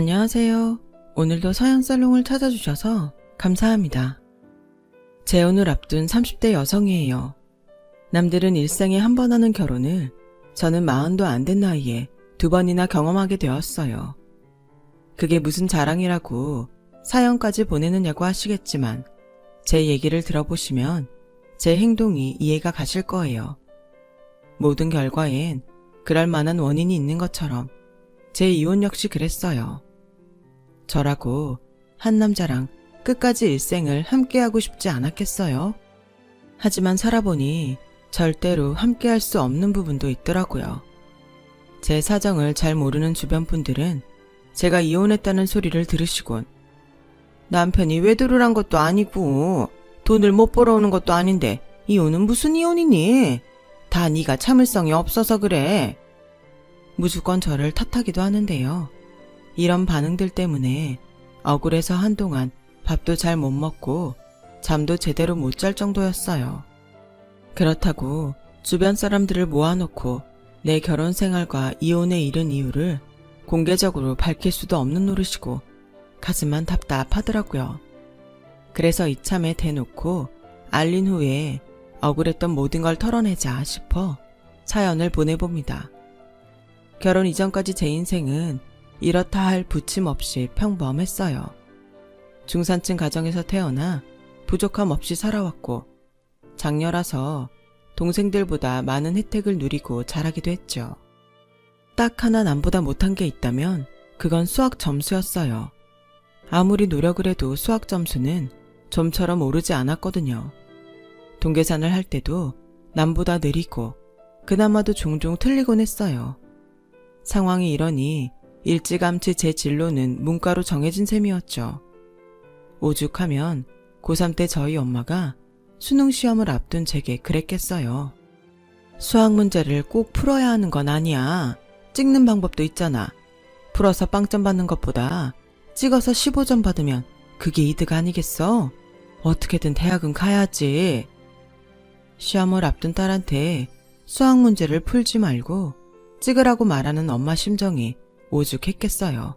안녕하세요. 오늘도 서양살롱을 찾아주셔서 감사합니다. 재혼을 앞둔 30대 여성이에요. 남들은 일생에 한 번 하는 결혼을 저는 40도 안 된 나이에 2번이나 경험하게 되었어요. 그게 무슨 자랑이라고 사연까지 보내느냐고 하시겠지만 제 얘기를 들어보시면 제 행동이 이해가 가실 거예요. 모든 결과엔 그럴 만한 원인이 있는 것처럼 제 이혼 역시 그랬어요. 저라고 한 남자랑 끝까지 일생을 함께하고 싶지 않았겠어요? 하지만 살아보니 절대로 함께할 수 없는 부분도 있더라고요. 제 사정을 잘 모르는 주변 분들은 제가 이혼했다는 소리를 들으시곤 남편이 외도를 한 것도 아니고 돈을 못 벌어오는 것도 아닌데 이혼은 무슨 이혼이니? 다 네가 참을성이 없어서 그래. 무조건 저를 탓하기도 하는데요. 이런 반응들 때문에 억울해서 한동안 밥도 잘 못 먹고 잠도 제대로 못 잘 정도였어요. 그렇다고 주변 사람들을 모아놓고 내 결혼 생활과 이혼에 이른 이유를 공개적으로 밝힐 수도 없는 노릇이고 가슴만 답답하더라고요. 그래서 이참에 대놓고 알린 후에 억울했던 모든 걸 털어내자 싶어 사연을 보내봅니다. 결혼 이전까지 제 인생은 이렇다 할 부침 없이 평범했어요. 중산층 가정에서 태어나 부족함 없이 살아왔고 장녀라서 동생들보다 많은 혜택을 누리고 자라기도 했죠. 딱 하나 남보다 못한 게 있다면 그건 수학 점수였어요. 아무리 노력을 해도 수학 점수는 좀처럼 오르지 않았거든요. 동계산을 할 때도 남보다 느리고 그나마도 종종 틀리곤 했어요. 상황이 이러니 일찌감치 제 진로는 문과로 정해진 셈이었죠. 오죽하면 고3 때 저희 엄마가 수능 시험을 앞둔 제게 그랬겠어요. 수학 문제를 꼭 풀어야 하는 건 아니야. 찍는 방법도 있잖아. 풀어서 빵점 받는 것보다 찍어서 15점 받으면 그게 이득 아니겠어? 어떻게든 대학은 가야지. 시험을 앞둔 딸한테 수학 문제를 풀지 말고 찍으라고 말하는 엄마 심정이 오죽했겠어요.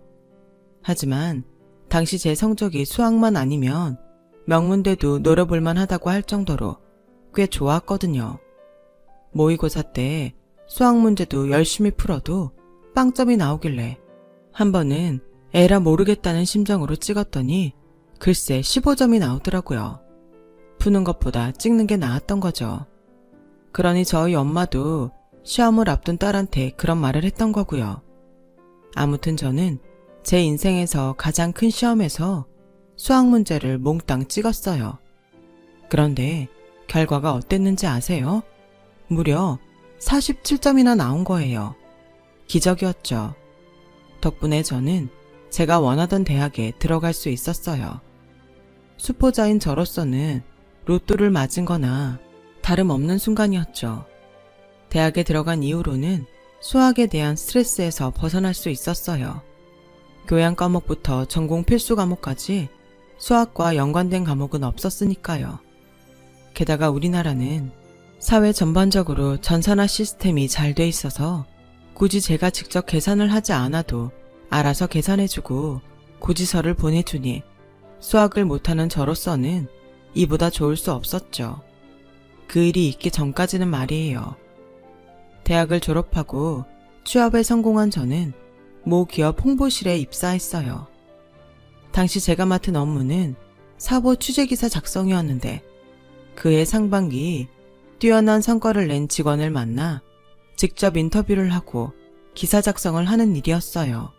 하지만 당시 제 성적이 수학만 아니면 명문대도 노려볼만 하다고 할 정도로 꽤 좋았거든요. 모의고사 때 수학 문제도 열심히 풀어도 빵점이 나오길래 한 번은 에라 모르겠다는 심정으로 찍었더니 글쎄 15점이 나오더라고요. 푸는 것보다 찍는 게 나았던 거죠. 그러니 저희 엄마도 시험을 앞둔 딸한테 그런 말을 했던 거고요. 아무튼 저는 제 인생에서 가장 큰 시험에서 수학 문제를 몽땅 찍었어요. 그런데 결과가 어땠는지 아세요? 무려 47점이나 나온 거예요. 기적이었죠. 덕분에 저는 제가 원하던 대학에 들어갈 수 있었어요. 수포자인 저로서는 로또를 맞은 거나 다름없는 순간이었죠. 대학에 들어간 이후로는 수학에 대한 스트레스에서 벗어날 수 있었어요. 교양 과목부터 전공 필수 과목까지 수학과 연관된 과목은 없었으니까요. 게다가 우리나라는 사회 전반적으로 전산화 시스템이 잘 돼 있어서 굳이 제가 직접 계산을 하지 않아도 알아서 계산해주고 고지서를 보내주니 수학을 못하는 저로서는 이보다 좋을 수 없었죠. 그 일이 있기 전까지는 말이에요. 대학을 졸업하고 취업에 성공한 저는 모 기업 홍보실에 입사했어요. 당시 제가 맡은 업무는 사보 취재기사 작성이었는데 그해 상반기 뛰어난 성과를 낸 직원을 만나 직접 인터뷰를 하고 기사 작성을 하는 일이었어요.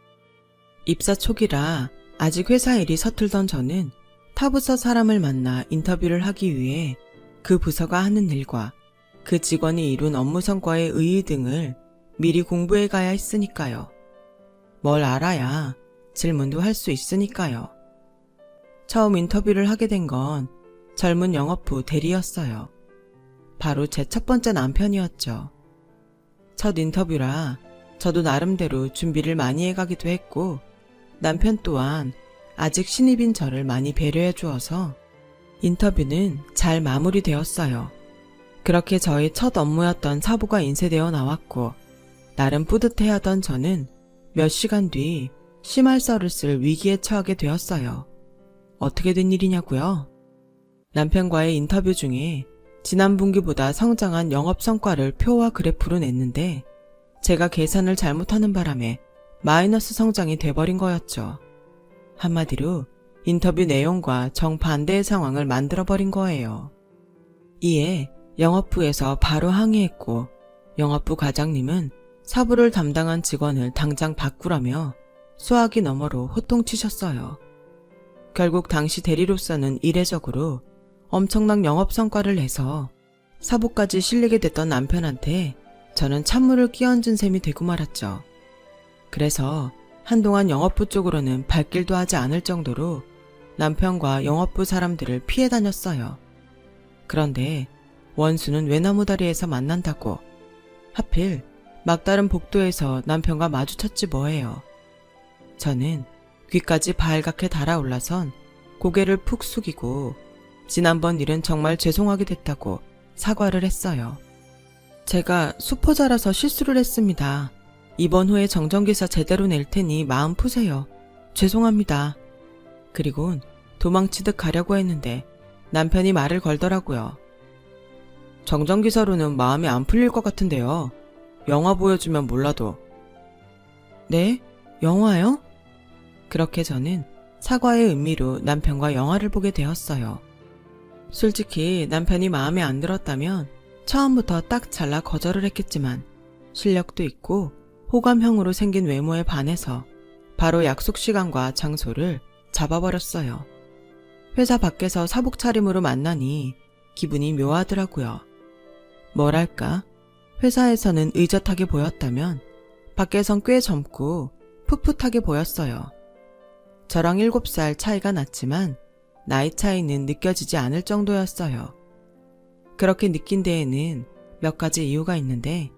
입사 초기라 아직 회사 일이 서툴던 저는 타부서 사람을 만나 인터뷰를 하기 위해 그 부서가 하는 일과 그 직원이 이룬 업무 성과의 의의 등을 미리 공부해 가야 했으니까요. 뭘 알아야 질문도 할 수 있으니까요. 처음 인터뷰를 하게 된 건 젊은 영업부 대리였어요. 바로 제 첫 번째 남편이었죠. 첫 인터뷰라 저도 나름대로 준비를 많이 해가기도 했고 남편 또한 아직 신입인 저를 많이 배려해 주어서 인터뷰는 잘 마무리되었어요. 그렇게 저의 첫 업무였던 사보가 인쇄되어 나왔고 나름 뿌듯해하던 저는 몇 시간 뒤 심할서를 쓸 위기에 처하게 되었어요. 어떻게 된 일이냐고요? 남편과의 인터뷰 중에 지난 분기보다 성장한 영업 성과를 표와 그래프로 냈는데 제가 계산을 잘못하는 바람에 마이너스 성장이 돼버린 거였죠. 한마디로 인터뷰 내용과 정반대의 상황을 만들어버린 거예요. 이에 영업부에서 바로 항의했고 영업부 과장님은 사부를 담당한 직원을 당장 바꾸라며 수화기 너머로 호통치셨어요. 결국 당시 대리로서는 이례적으로 엄청난 영업 성과를 내서 사부까지 실리게 됐던 남편한테 저는 찬물을 끼얹은 셈이 되고 말았죠. 그래서 한동안 영업부 쪽으로는 발길도 하지 않을 정도로 남편과 영업부 사람들을 피해 다녔어요. 그런데 원수는 외나무다리에서 만난다고 하필 막다른 복도에서 남편과 마주쳤지 뭐예요. 저는 귀까지 발갛게 달아올라선 고개를 푹 숙이고 지난번 일은 정말 죄송하게 됐다고 사과를 했어요. 제가 수포자라서 실수를 했습니다. 이번 후에 정정기사 제대로 낼 테니 마음 푸세요. 죄송합니다. 그리곤 도망치듯 가려고 했는데 남편이 말을 걸더라고요. 정정기사로는 마음이 안 풀릴 것 같은데요. 영화 보여주면 몰라도. 네? 영화요? 그렇게 저는 사과의 의미로 남편과 영화를 보게 되었어요. 솔직히 남편이 마음에 안 들었다면 처음부터 딱 잘라 거절을 했겠지만 실력도 있고 호감형으로 생긴 외모에 반해서 바로 약속 시간과 장소를 잡아버렸어요. 회사 밖에서 사복 차림으로 만나니 기분이 묘하더라고요. 뭐랄까, 회사에서는 의젓하게 보였다면 밖에선 꽤 젊고 풋풋하게 보였어요. 저랑 7살 차이가 났지만 나이 차이는 느껴지지 않을 정도였어요. 그렇게 느낀 데에는 몇 가지 이유가 있는데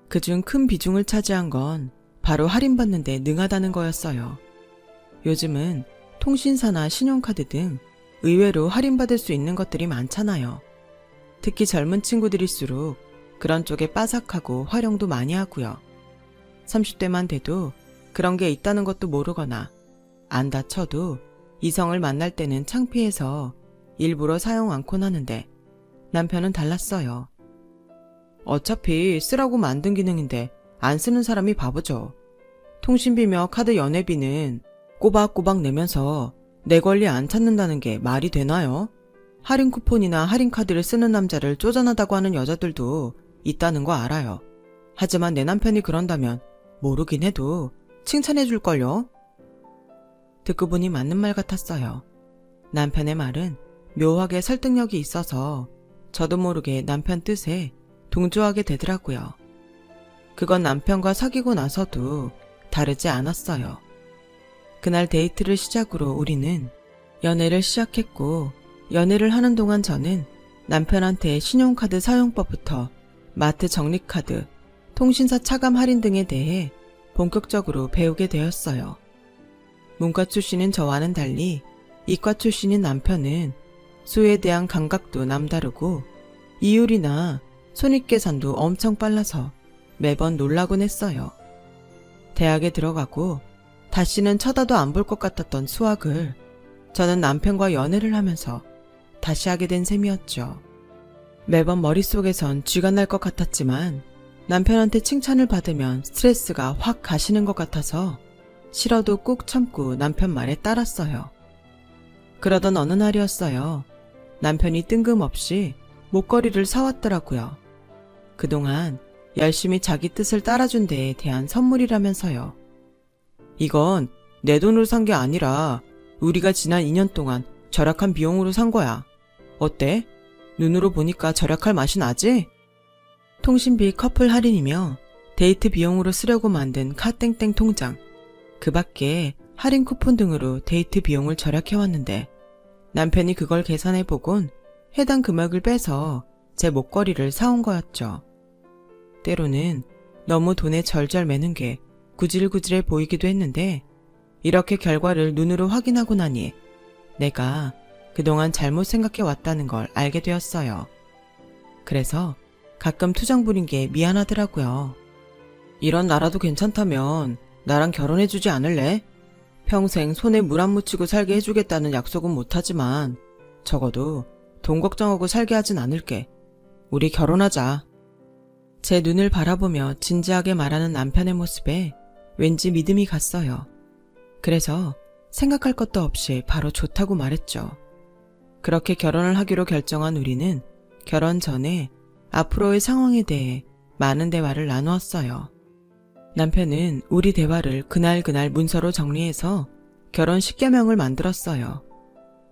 그중 큰 비중을 차지한 건 바로 할인받는 데 능하다는 거였어요. 요즘은 통신사나 신용카드 등 의외로 할인받을 수 있는 것들이 많잖아요. 특히 젊은 친구들일수록 그런 쪽에 빠삭하고 활용도 많이 하고요. 30대만 돼도 그런 게 있다는 것도 모르거나 안 다쳐도 이성을 만날 때는 창피해서 일부러 사용 않곤 하는데 남편은 달랐어요. 어차피 쓰라고 만든 기능인데 안 쓰는 사람이 바보죠. 통신비며 카드 연회비는 꼬박꼬박 내면서 내 권리 안 찾는다는 게 말이 되나요? 할인 쿠폰이나 할인 카드를 쓰는 남자를 쪼잔하다고 하는 여자들도 있다는 거 알아요. 하지만 내 남편이 그런다면 모르긴 해도 칭찬해 줄걸요? 듣고 보니 맞는 말 같았어요. 남편의 말은 묘하게 설득력이 있어서 저도 모르게 남편 뜻에 동조하게 되더라고요. 그건 남편과 사귀고 나서도 다르지 않았어요. 그날 데이트를 시작으로 우리는 연애를 시작했고 연애를 하는 동안 저는 남편한테 신용카드 사용법부터 마트 적립카드, 통신사 차감 할인 등에 대해 본격적으로 배우게 되었어요. 문과 출신인 저와는 달리 이과 출신인 남편은 수에 대한 감각도 남다르고 이율이나 손익계산도 엄청 빨라서 매번 놀라곤 했어요. 대학에 들어가고 다시는 쳐다도 안 볼 것 같았던 수학을 저는 남편과 연애를 하면서 다시 하게 된 셈이었죠. 매번 머릿속에선 쥐가 날 것 같았지만 남편한테 칭찬을 받으면 스트레스가 확 가시는 것 같아서 싫어도 꾹 참고 남편 말에 따랐어요. 그러던 어느 날이었어요. 남편이 뜬금없이 목걸이를 사왔더라고요. 그동안 열심히 자기 뜻을 따라준 데에 대한 선물이라면서요. 이건 내 돈으로 산 게 아니라 우리가 지난 2년 동안 절약한 비용으로 산 거야. 어때? 눈으로 보니까 절약할 맛이 나지? 통신비 커플 할인이며 데이트 비용으로 쓰려고 만든 카땡땡 통장, 그 밖에 할인 쿠폰 등으로 데이트 비용을 절약해왔는데 남편이 그걸 계산해보곤 해당 금액을 빼서 제 목걸이를 사온 거였죠. 때로는 너무 돈에 절절 매는 게 구질구질해 보이기도 했는데 이렇게 결과를 눈으로 확인하고 나니 내가 그동안 잘못 생각해왔다는 걸 알게 되었어요. 그래서 가끔 투정 부린 게 미안하더라고요. 이런 나라도 괜찮다면 나랑 결혼해주지 않을래? 평생 손에 물 안 묻히고 살게 해주겠다는 약속은 못하지만 적어도 돈 걱정하고 살게 하진 않을게. 우리 결혼하자. 제 눈을 바라보며 진지하게 말하는 남편의 모습에 왠지 믿음이 갔어요. 그래서 생각할 것도 없이 바로 좋다고 말했죠. 그렇게 결혼을 하기로 결정한 우리는 결혼 전에 앞으로의 상황에 대해 많은 대화를 나누었어요. 남편은 우리 대화를 그날 문서로 정리해서 결혼 10계명을 만들었어요.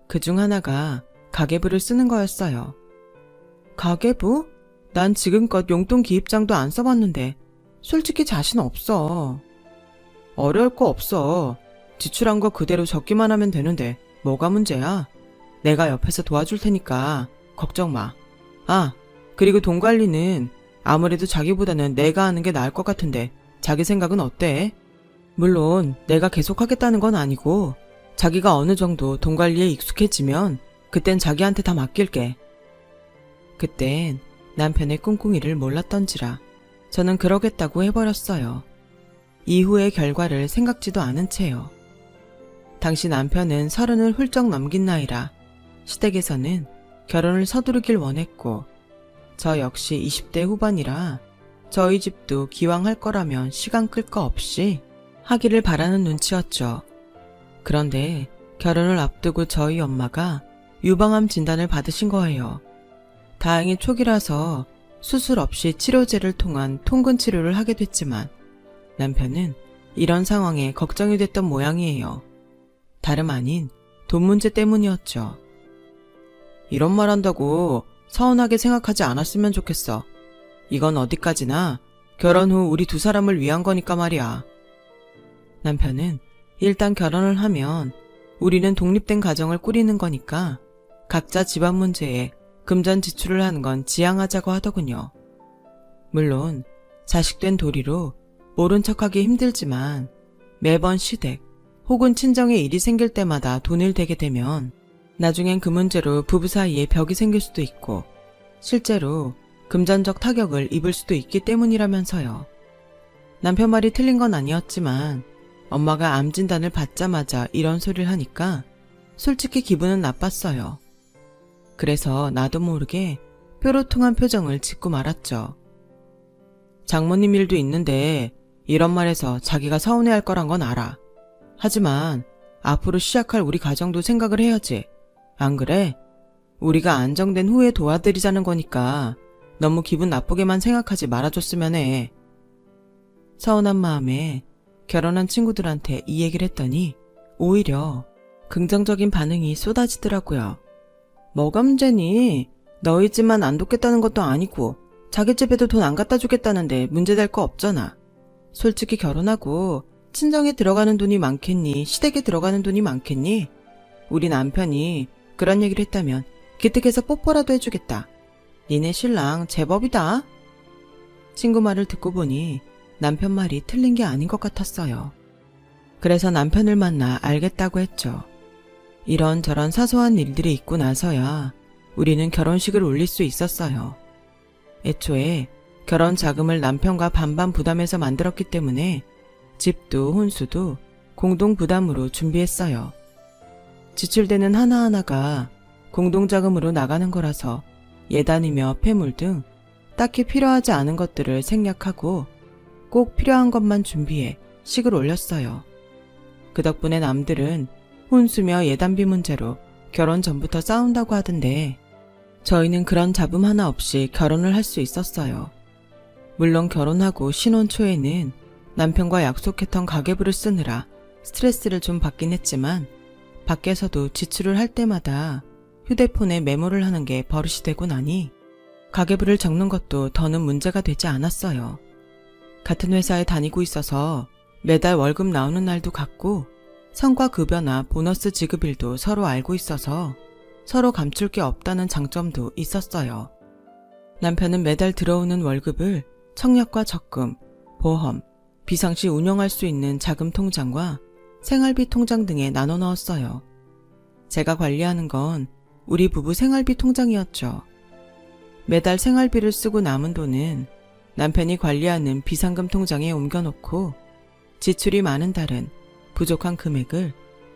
그중 하나가 가계부를 쓰는 거였어요. 가계부? 난 지금껏 용돈 기입장도 안 써봤는데 솔직히 자신 없어. 어려울 거 없어. 지출한 거 그대로 적기만 하면 되는데 뭐가 문제야? 내가 옆에서 도와줄 테니까 걱정 마. 아, 그리고 돈 관리는 아무래도 자기보다는 내가 하는 게 나을 것 같은데 자기 생각은 어때? 물론 내가 계속 하겠다는 건 아니고 자기가 어느 정도 돈 관리에 익숙해지면 그땐 자기한테 다 맡길게. 그땐 남편의 꿍꿍이를 몰랐던지라 저는 그러겠다고 해버렸어요. 이후의 결과를 생각지도 않은 채요. 당시 남편은 30을 훌쩍 넘긴 나이라 시댁에서는 결혼을 서두르길 원했고 저 역시 20대 후반이라 저희 집도 기왕 할 거라면 시간 끌 거 없이 하기를 바라는 눈치였죠. 그런데 결혼을 앞두고 저희 엄마가 유방암 진단을 받으신 거예요. 다행히 초기라서 수술 없이 치료제를 통한 통근 치료를 하게 됐지만 남편은 이런 상황에 걱정이 됐던 모양이에요. 다름 아닌 돈 문제 때문이었죠. 이런 말 한다고 서운하게 생각하지 않았으면 좋겠어. 이건 어디까지나 결혼 후 우리 두 사람을 위한 거니까 말이야. 남편은 일단 결혼을 하면 우리는 독립된 가정을 꾸리는 거니까 각자 집안 문제에 금전 지출을 하는 건 지양하자고 하더군요. 물론 자식된 도리로 모른 척하기 힘들지만 매번 시댁 혹은 친정에 일이 생길 때마다 돈을 대게 되면 나중엔 그 문제로 부부 사이에 벽이 생길 수도 있고 실제로 금전적 타격을 입을 수도 있기 때문이라면서요. 남편 말이 틀린 건 아니었지만 엄마가 암 진단을 받자마자 이런 소리를 하니까 솔직히 기분은 나빴어요. 그래서 나도 모르게 뾰로통한 표정을 짓고 말았죠. 장모님 일도 있는데 이런 말에서 자기가 서운해할 거란 건 알아. 하지만 앞으로 시작할 우리 가정도 생각을 해야지. 안 그래? 우리가 안정된 후에 도와드리자는 거니까 너무 기분 나쁘게만 생각하지 말아줬으면 해. 서운한 마음에 결혼한 친구들한테 이 얘기를 했더니 오히려 긍정적인 반응이 쏟아지더라고요. 뭐가 문제니? 너희 집만 안 돕겠다는 것도 아니고 자기 집에도 돈 안 갖다 주겠다는데 문제될 거 없잖아. 솔직히 결혼하고 친정에 들어가는 돈이 많겠니? 시댁에 들어가는 돈이 많겠니? 우리 남편이 그런 얘기를 했다면 기특해서 뽀뽀라도 해주겠다. 니네 신랑 제법이다. 친구 말을 듣고 보니 남편 말이 틀린 게 아닌 것 같았어요. 그래서 남편을 만나 알겠다고 했죠. 이런저런 사소한 일들이 있고 나서야 우리는 결혼식을 올릴 수 있었어요. 애초에 결혼 자금을 남편과 반반 부담해서 만들었기 때문에 집도 혼수도 공동 부담으로 준비했어요. 지출되는 하나하나가 공동자금으로 나가는 거라서 예단이며 폐물 등 딱히 필요하지 않은 것들을 생략하고 꼭 필요한 것만 준비해 식을 올렸어요. 그 덕분에 남들은 혼수며 예단비 문제로 결혼 전부터 싸운다고 하던데 저희는 그런 잡음 하나 없이 결혼을 할 수 있었어요. 물론 결혼하고 신혼 초에는 남편과 약속했던 가계부를 쓰느라 스트레스를 좀 받긴 했지만 밖에서도 지출을 할 때마다 휴대폰에 메모를 하는 게 버릇이 되고 나니 가계부를 적는 것도 더는 문제가 되지 않았어요. 같은 회사에 다니고 있어서 매달 월급 나오는 날도 같고 성과급여나 보너스 지급일도 서로 알고 있어서 서로 감출 게 없다는 장점도 있었어요. 남편은 매달 들어오는 월급을 청약과 적금, 보험, 비상시 운영할 수 있는 자금 통장과 생활비 통장 등에 나눠 넣었어요. 제가 관리하는 건 우리 부부 생활비 통장이었죠. 매달 생활비를 쓰고 남은 돈은 남편이 관리하는 비상금 통장에 옮겨놓고 지출이 많은 달은 부족한 금액을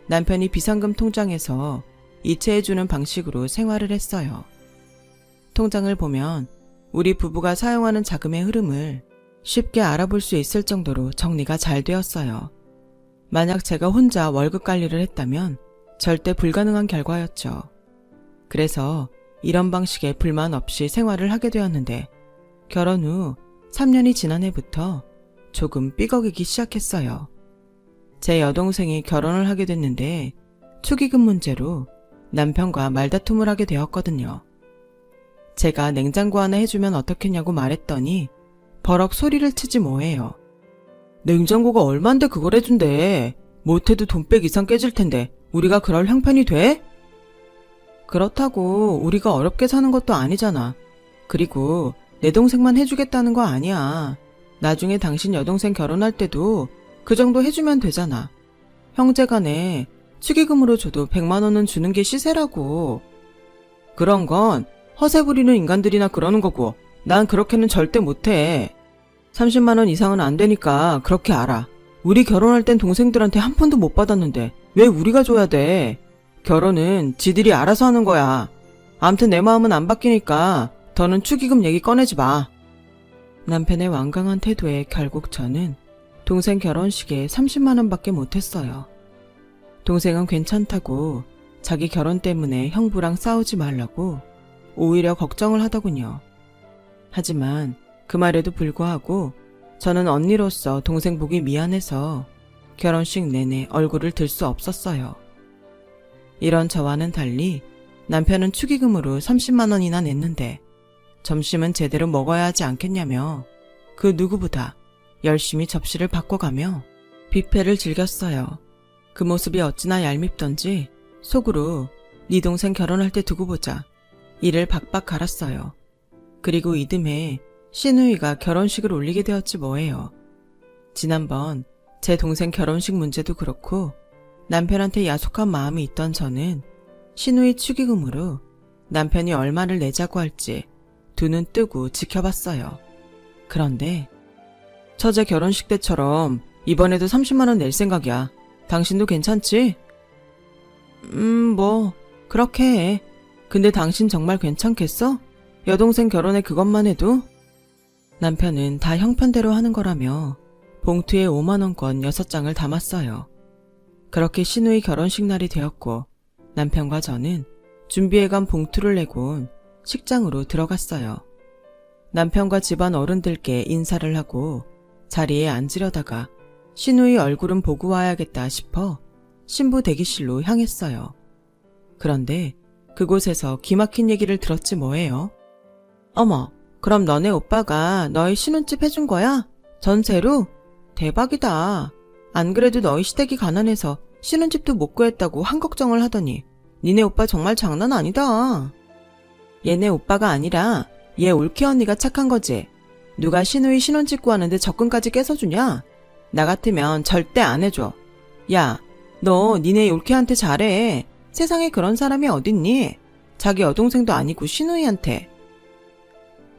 남편이 비상금 통장에서 이체해주는 방식으로 생활을 했어요. 통장을 보면 우리 부부가 사용하는 자금의 흐름을 쉽게 알아볼 수 있을 정도로 정리가 잘 되었어요. 만약 제가 혼자 월급 관리를 했다면 절대 불가능한 결과였죠. 그래서 이런 방식에 불만 없이 생활을 하게 되었는데 결혼 후 3년이 지난 해부터 조금 삐걱이기 시작했어요. 제 여동생이 결혼을 하게 됐는데 축의금 문제로 남편과 말다툼을 하게 되었거든요. 제가 냉장고 하나 해주면 어떻겠냐고 말했더니 버럭 소리를 치지 뭐해요. 냉장고가 얼만데 그걸 해준대. 못해도 돈백 이상 깨질 텐데 우리가 그럴 형편이 돼? 그렇다고 우리가 어렵게 사는 것도 아니잖아. 그리고 내 동생만 해주겠다는 거 아니야. 나중에 당신 여동생 결혼할 때도 그 정도 해주면 되잖아. 형제간에 축의금으로 줘도 100만 원은 주는 게 시세라고. 그런 건 허세 부리는 인간들이나 그러는 거고 난 그렇게는 절대 못해. 30만 원 이상은 안 되니까 그렇게 알아. 우리 결혼할 땐 동생들한테 한 푼도 못 받았는데 왜 우리가 줘야 돼? 결혼은 지들이 알아서 하는 거야. 암튼 내 마음은 안 바뀌니까 더는 축의금 얘기 꺼내지 마. 남편의 완강한 태도에 결국 저는 동생 결혼식에 30만 원밖에 못했어요. 동생은 괜찮다고 자기 결혼 때문에 형부랑 싸우지 말라고 오히려 걱정을 하더군요. 하지만 그 말에도 불구하고 저는 언니로서 동생 보기 미안해서 결혼식 내내 얼굴을 들 수 없었어요. 이런 저와는 달리 남편은 축의금으로 30만 원이나 냈는데 점심은 제대로 먹어야 하지 않겠냐며 그 누구보다 열심히 접시를 바꿔가며 뷔페를 즐겼어요. 그 모습이 어찌나 얄밉던지 속으로 네 동생 결혼할 때 두고 보자 이를 박박 갈았어요. 그리고 이듬해 시누이가 결혼식을 올리게 되었지 뭐예요. 지난번 제 동생 결혼식 문제도 그렇고 남편한테 야속한 마음이 있던 저는 시누이 축의금으로 남편이 얼마를 내자고 할지 두 눈 뜨고 지켜봤어요. 그런데 처제 결혼식 때처럼 이번에도 30만 원 낼 생각이야. 당신도 괜찮지? 뭐 그렇게 해. 근데 당신 정말 괜찮겠어? 여동생 결혼에 그것만 해도? 남편은 다 형편대로 하는 거라며 봉투에 5만 원권 6장을 담았어요. 그렇게 시누이 결혼식 날이 되었고 남편과 저는 준비해간 봉투를 내곤 식장으로 들어갔어요. 남편과 집안 어른들께 인사를 하고 자리에 앉으려다가 시누이 얼굴은 보고 와야겠다 싶어 신부 대기실로 향했어요. 그런데 그곳에서 기막힌 얘기를 들었지 뭐예요. 어머, 그럼 너네 오빠가 너희 신혼집 해준 거야? 전세로? 대박이다. 안 그래도 너희 시댁이 가난해서 신혼집도 못 구했다고 한 걱정을 하더니 니네 오빠 정말 장난 아니다. 얘네 오빠가 아니라 얘 올케 언니가 착한 거지. 누가 시누이 신혼집 구하는데 적금까지 깨서주냐? 나 같으면 절대 안 해줘. 야, 너 니네 올케한테 잘해. 세상에 그런 사람이 어딨니? 자기 여동생도 아니고 시누이한테.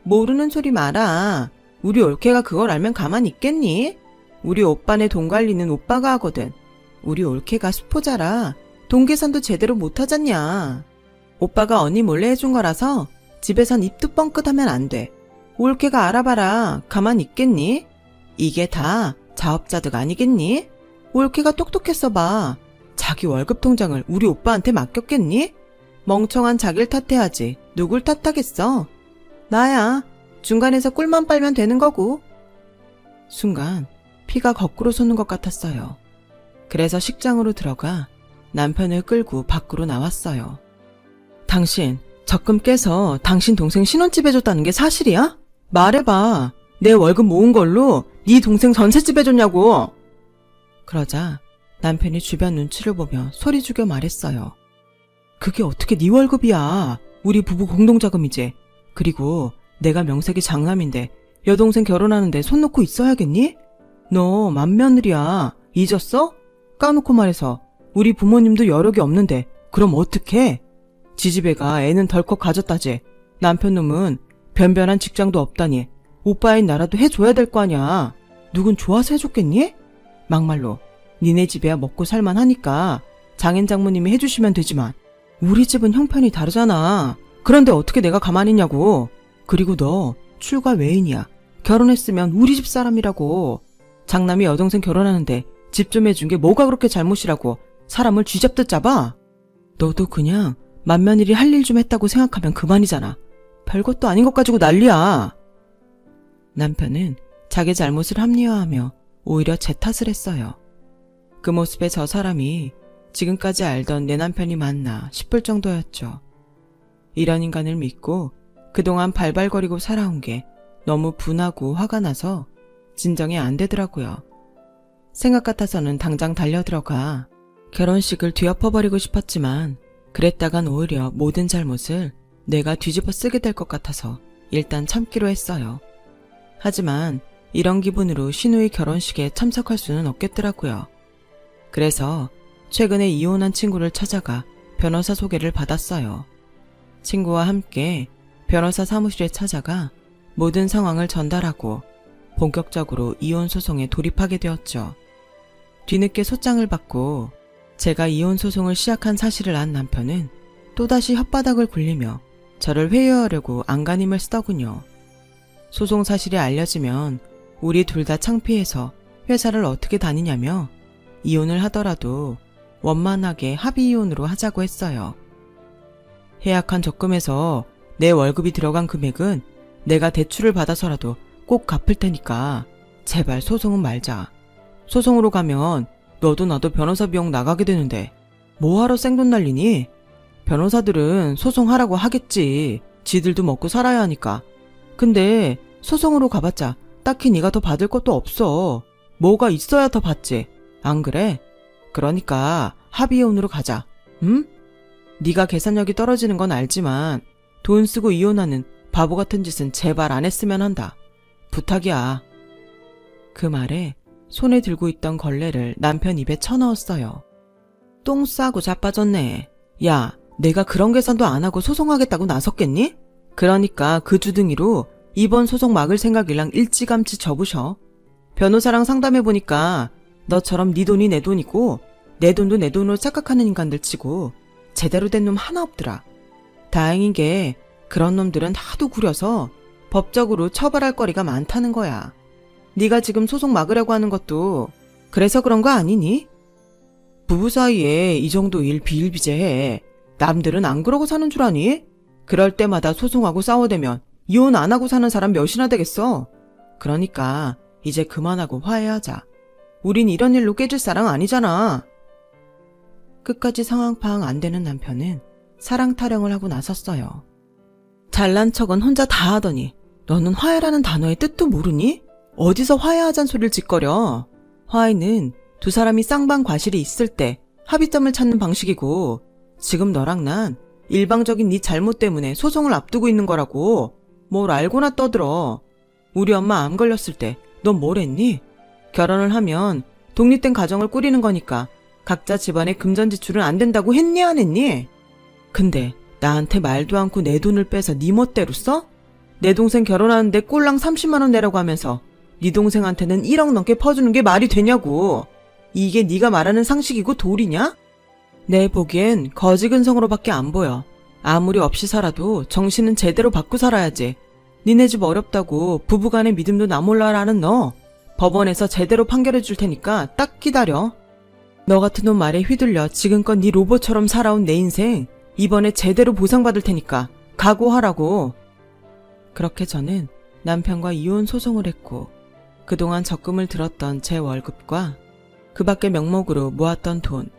모르는 소리 마라. 우리 올케가 그걸 알면 가만히 있겠니? 우리 오빠네 돈 관리는 오빠가 하거든. 우리 올케가 수포자라 돈 계산도 제대로 못하잖냐. 오빠가 언니 몰래 해준 거라서 집에선 입도 뻥끗하면 안 돼. 올케가 알아봐라. 가만히 있겠니? 이게 다 자업자득 아니겠니? 올케가 똑똑했어 봐. 자기 월급 통장을 우리 오빠한테 맡겼겠니? 멍청한 자기를 탓해야지. 누굴 탓하겠어? 나야. 중간에서 꿀만 빨면 되는 거고. 순간 피가 거꾸로 솟는 것 같았어요. 그래서 식장으로 들어가 남편을 끌고 밖으로 나왔어요. 당신 적금 깨서 당신 동생 신혼집 해줬다는 게 사실이야? 말해봐. 내 월급 모은 걸로 네 동생 전셋집 해줬냐고. 그러자 남편이 주변 눈치를 보며 소리 죽여 말했어요. 그게 어떻게 네 월급이야. 우리 부부 공동자금이지. 그리고 내가 명색이 장남인데 여동생 결혼하는데 손 놓고 있어야겠니? 너 맏며느리야. 잊었어? 까놓고 말해서 우리 부모님도 여력이 없는데 그럼 어떡해? 지지배가 애는 덜컥 가졌다지. 남편 놈은 변변한 직장도 없다니 오빠인 나라도 해줘야 될 거 아냐. 누군 좋아서 해줬겠니? 막말로 니네 집에야 먹고 살만하니까 장인 장모님이 해주시면 되지만 우리 집은 형편이 다르잖아. 그런데 어떻게 내가 가만히 있냐고. 그리고 너 출가 외인이야. 결혼했으면 우리 집 사람이라고. 장남이 여동생 결혼하는데 집 좀 해준 게 뭐가 그렇게 잘못이라고 사람을 쥐잡듯 잡아? 너도 그냥 만면일이 할 일 좀 했다고 생각하면 그만이잖아. 별것도 아닌 것 가지고 난리야. 남편은 자기 잘못을 합리화하며 오히려 제 탓을 했어요. 그 모습에 저 사람이 지금까지 알던 내 남편이 맞나 싶을 정도였죠. 이런 인간을 믿고 그동안 발발거리고 살아온 게 너무 분하고 화가 나서 진정이 안 되더라고요. 생각 같아서는 당장 달려들어가 결혼식을 뒤엎어버리고 싶었지만 그랬다간 오히려 모든 잘못을 내가 뒤집어 쓰게 될 것 같아서 일단 참기로 했어요. 하지만 이런 기분으로 신우의 결혼식에 참석할 수는 없겠더라고요. 그래서 최근에 이혼한 친구를 찾아가 변호사 소개를 받았어요. 친구와 함께 변호사 사무실에 찾아가 모든 상황을 전달하고 본격적으로 이혼 소송에 돌입하게 되었죠. 뒤늦게 소장을 받고 제가 이혼 소송을 시작한 사실을 안 남편은 또다시 혓바닥을 굴리며 저를 회유하려고 안간힘을 쓰더군요. 소송 사실이 알려지면 우리 둘 다 창피해서 회사를 어떻게 다니냐며 이혼을 하더라도 원만하게 합의 이혼으로 하자고 했어요. 해약한 적금에서 내 월급이 들어간 금액은 내가 대출을 받아서라도 꼭 갚을 테니까 제발 소송은 말자. 소송으로 가면 너도 나도 변호사 비용 나가게 되는데 뭐하러 생돈 날리니? 변호사들은 소송하라고 하겠지. 지들도 먹고 살아야 하니까. 근데 소송으로 가봤자 딱히 네가 더 받을 것도 없어. 뭐가 있어야 더 받지. 안 그래? 그러니까 합의이혼으로 가자. 응? 네가 계산력이 떨어지는 건 알지만 돈 쓰고 이혼하는 바보 같은 짓은 제발 안 했으면 한다. 부탁이야. 그 말에 손에 들고 있던 걸레를 남편 입에 쳐넣었어요. 똥 싸고 자빠졌네. 야, 내가 그런 계산도 안 하고 소송하겠다고 나섰겠니? 그러니까 그 주둥이로 이번 소송 막을 생각이랑 일찌감치 접으셔. 변호사랑 상담해보니까 너처럼 네 돈이 내 돈이고 내 돈도 내 돈으로 착각하는 인간들 치고 제대로 된 놈 하나 없더라. 다행인 게 그런 놈들은 하도 구려서 법적으로 처벌할 거리가 많다는 거야. 네가 지금 소송 막으려고 하는 것도 그래서 그런 거 아니니? 부부 사이에 이 정도 일 비일비재해. 남들은 안 그러고 사는 줄 아니? 그럴 때마다 소송하고 싸워대면 이혼 안 하고 사는 사람 몇이나 되겠어. 그러니까 이제 그만하고 화해하자. 우린 이런 일로 깨질 사람 아니잖아. 끝까지 상황 파악 안 되는 남편은 사랑 타령을 하고 나섰어요. 잘난 척은 혼자 다 하더니 너는 화해라는 단어의 뜻도 모르니? 어디서 화해하잔 소리를 짓거려. 화해는 두 사람이 쌍방과실이 있을 때 합의점을 찾는 방식이고 지금 너랑 난 일방적인 네 잘못 때문에 소송을 앞두고 있는 거라고. 뭘 알고나 떠들어. 우리 엄마 암 걸렸을 때 넌 뭘 했니? 결혼을 하면 독립된 가정을 꾸리는 거니까 각자 집안의 금전지출은 안 된다고 했니 안 했니? 근데 나한테 말도 않고 내 돈을 빼서 네 멋대로 써? 내 동생 결혼하는데 꼴랑 30만 원 내라고 하면서 네 동생한테는 1억 넘게 퍼주는 게 말이 되냐고. 이게 네가 말하는 상식이고 도리냐? 내 보기엔 거지근성으로밖에 안 보여. 아무리 없이 살아도 정신은 제대로 받고 살아야지. 니네 집 어렵다고 부부간의 믿음도 나몰라라는 너. 법원에서 제대로 판결해 줄 테니까 딱 기다려. 너 같은 놈 말에 휘둘려 지금껏 네 로봇처럼 살아온 내 인생 이번에 제대로 보상받을 테니까 각오하라고. 그렇게 저는 남편과 이혼 소송을 했고 그동안 적금을 들었던 제 월급과 그 밖의 명목으로 모았던 돈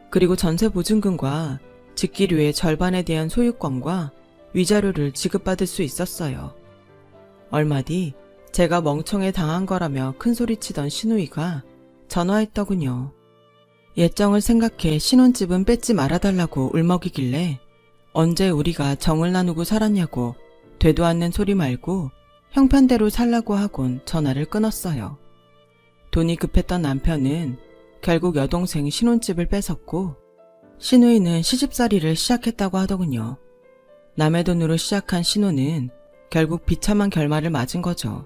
그리고 전세 보증금과 직기류의 절반에 대한 소유권과 위자료를 지급받을 수 있었어요. 얼마 뒤 제가 멍청해 당한 거라며 큰소리치던 시누이가 전화했더군요. 예정을 생각해 신혼집은 뺏지 말아달라고 울먹이길래 언제 우리가 정을 나누고 살았냐고 되도 않는 소리 말고 형편대로 살라고 하곤 전화를 끊었어요. 돈이 급했던 남편은 결국 여동생 신혼집을 뺏었고 시누이는 시집살이를 시작했다고 하더군요. 남의 돈으로 시작한 신혼은 결국 비참한 결말을 맞은 거죠.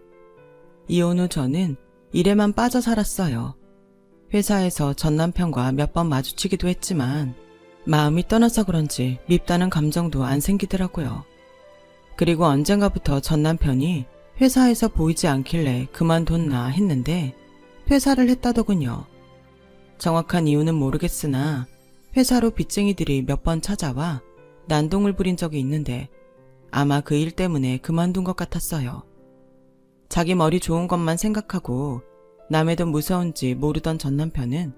이혼 후 저는 일에만 빠져 살았어요. 회사에서 전 남편과 몇 번 마주치기도 했지만 마음이 떠나서 그런지 밉다는 감정도 안 생기더라고요. 그리고 언젠가부터 전 남편이 회사에서 보이지 않길래 그만뒀나 했는데 퇴사를 했다더군요. 정확한 이유는 모르겠으나 회사로 빚쟁이들이 몇 번 찾아와 난동을 부린 적이 있는데 아마 그 일 때문에 그만둔 것 같았어요. 자기 머리 좋은 것만 생각하고 남의 돈 무서운지 모르던 전 남편은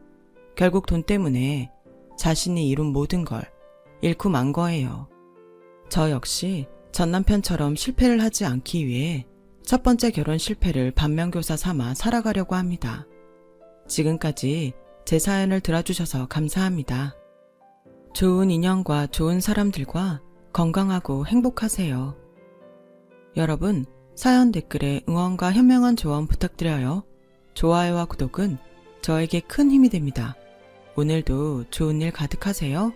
결국 돈 때문에 자신이 이룬 모든 걸 잃고 만 거예요. 저 역시 전 남편처럼 실패를 하지 않기 위해 첫 번째 결혼 실패를 반면교사 삼아 살아가려고 합니다. 지금까지 제 사연을 들어주셔서 감사합니다. 좋은 인연과 좋은 사람들과 건강하고 행복하세요. 여러분, 사연 댓글에 응원과 현명한 조언 부탁드려요. 좋아요와 구독은 저에게 큰 힘이 됩니다. 오늘도 좋은 일 가득하세요.